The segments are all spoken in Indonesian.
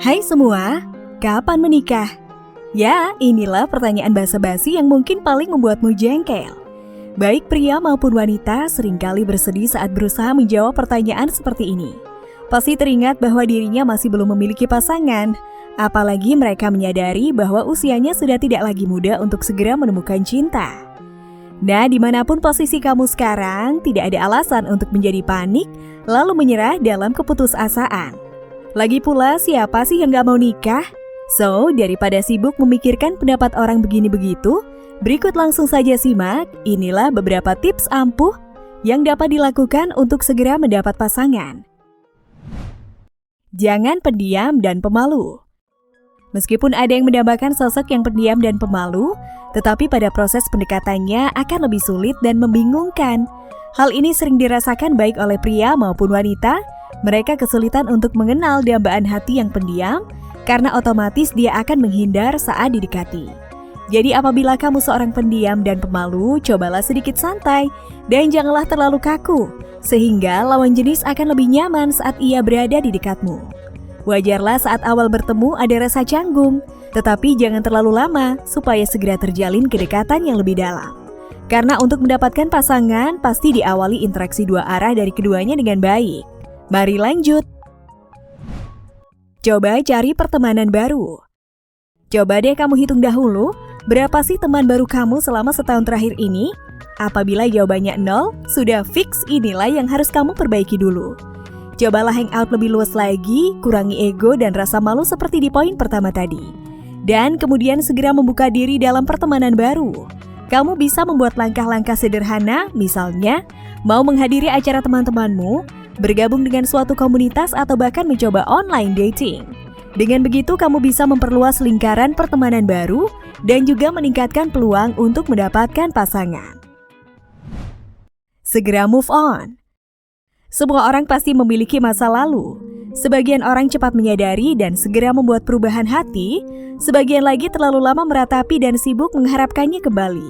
Hai semua, kapan menikah? Ya, inilah pertanyaan basa-basi yang mungkin paling membuatmu jengkel. Baik pria maupun wanita seringkali bersedih saat berusaha menjawab pertanyaan seperti ini. Pasti teringat bahwa dirinya masih belum memiliki pasangan, apalagi mereka menyadari bahwa usianya sudah tidak lagi muda untuk segera menemukan cinta. Nah, dimanapun posisi kamu sekarang, tidak ada alasan untuk menjadi panik lalu menyerah dalam keputusasaan. Lagi pula, siapa sih yang gak mau nikah? So, daripada sibuk memikirkan pendapat orang begini begitu, berikut langsung saja simak, inilah beberapa tips ampuh yang dapat dilakukan untuk segera mendapat pasangan. Jangan pendiam dan pemalu. Meskipun ada yang mendambakan sosok yang pendiam dan pemalu, tetapi pada proses pendekatannya akan lebih sulit dan membingungkan. Hal ini sering dirasakan baik oleh pria maupun wanita. Mereka kesulitan untuk mengenal dambaan hati yang pendiam karena otomatis dia akan menghindar saat didekati. Jadi apabila kamu seorang pendiam dan pemalu, cobalah sedikit santai dan janganlah terlalu kaku, sehingga lawan jenis akan lebih nyaman saat ia berada di dekatmu. Wajarlah saat awal bertemu ada rasa canggung, tetapi jangan terlalu lama supaya segera terjalin kedekatan yang lebih dalam. Karena untuk mendapatkan pasangan pasti diawali interaksi dua arah dari keduanya dengan baik. Mari lanjut. Coba cari pertemanan baru. Coba deh kamu hitung dahulu, berapa sih teman baru kamu selama setahun terakhir ini? Apabila jawabannya 0, sudah fix inilah yang harus kamu perbaiki dulu. Cobalah hangout lebih luas lagi, kurangi ego dan rasa malu seperti di poin pertama tadi. Dan kemudian segera membuka diri dalam pertemanan baru. Kamu bisa membuat langkah-langkah sederhana, misalnya mau menghadiri acara teman-temanmu, bergabung dengan suatu komunitas atau bahkan mencoba online dating. Dengan begitu kamu bisa memperluas lingkaran pertemanan baru dan juga meningkatkan peluang untuk mendapatkan pasangan. Segera move on. Semua orang pasti memiliki masa lalu. Sebagian orang cepat menyadari dan segera membuat perubahan hati, sebagian lagi terlalu lama meratapi dan sibuk mengharapkannya kembali.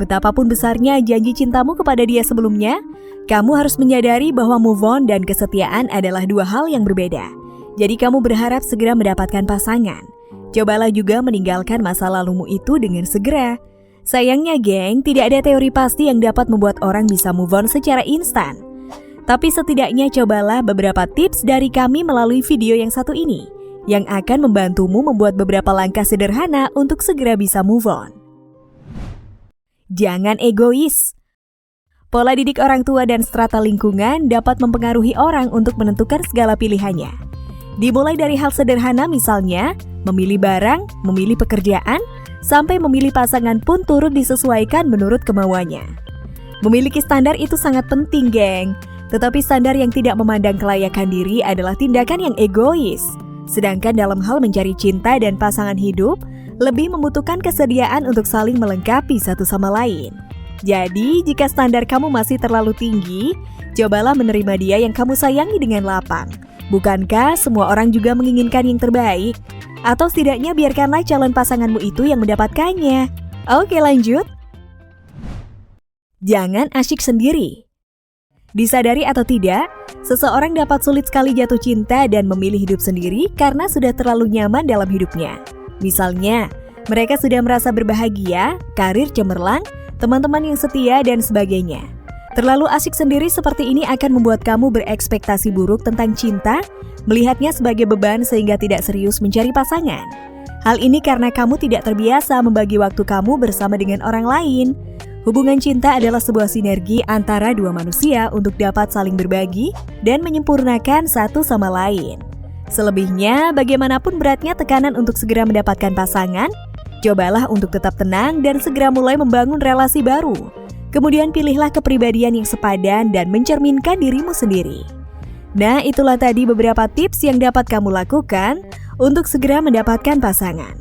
Betapapun besarnya janji cintamu kepada dia sebelumnya, kamu harus menyadari bahwa move on dan kesetiaan adalah dua hal yang berbeda. Jadi kamu berharap segera mendapatkan pasangan. Cobalah juga meninggalkan masa lalumu itu dengan segera. Sayangnya geng, tidak ada teori pasti yang dapat membuat orang bisa move on secara instan. Tapi setidaknya cobalah beberapa tips dari kami melalui video yang satu ini, yang akan membantumu membuat beberapa langkah sederhana untuk segera bisa move on. Jangan egois. Pola didik orang tua dan strata lingkungan dapat mempengaruhi orang untuk menentukan segala pilihannya. Dimulai dari hal sederhana misalnya, memilih barang, memilih pekerjaan, sampai memilih pasangan pun turut disesuaikan menurut kemauannya. Memiliki standar itu sangat penting, geng. Tetapi standar yang tidak memandang kelayakan diri adalah tindakan yang egois. Sedangkan dalam hal mencari cinta dan pasangan hidup, lebih membutuhkan kesediaan untuk saling melengkapi satu sama lain. Jadi, jika standar kamu masih terlalu tinggi, cobalah menerima dia yang kamu sayangi dengan lapang. Bukankah semua orang juga menginginkan yang terbaik? Atau setidaknya biarkanlah calon pasanganmu itu yang mendapatkannya. Oke, lanjut. Jangan asyik sendiri. Disadari atau tidak, seseorang dapat sulit sekali jatuh cinta dan memilih hidup sendiri karena sudah terlalu nyaman dalam hidupnya. Misalnya, mereka sudah merasa berbahagia, karir cemerlang, teman-teman yang setia, dan sebagainya. Terlalu asyik sendiri seperti ini akan membuat kamu berekspektasi buruk tentang cinta, melihatnya sebagai beban sehingga tidak serius mencari pasangan. Hal ini karena kamu tidak terbiasa membagi waktu kamu bersama dengan orang lain. Hubungan cinta adalah sebuah sinergi antara dua manusia untuk dapat saling berbagi dan menyempurnakan satu sama lain. Selebihnya, bagaimanapun beratnya tekanan untuk segera mendapatkan pasangan, cobalah untuk tetap tenang dan segera mulai membangun relasi baru. Kemudian pilihlah kepribadian yang sepadan dan mencerminkan dirimu sendiri. Nah, itulah tadi beberapa tips yang dapat kamu lakukan untuk segera mendapatkan pasangan.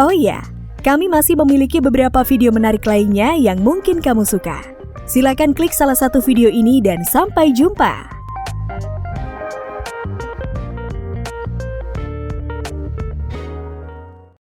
Oh iya, kami masih memiliki beberapa video menarik lainnya yang mungkin kamu suka. Silakan klik salah satu video ini dan sampai jumpa.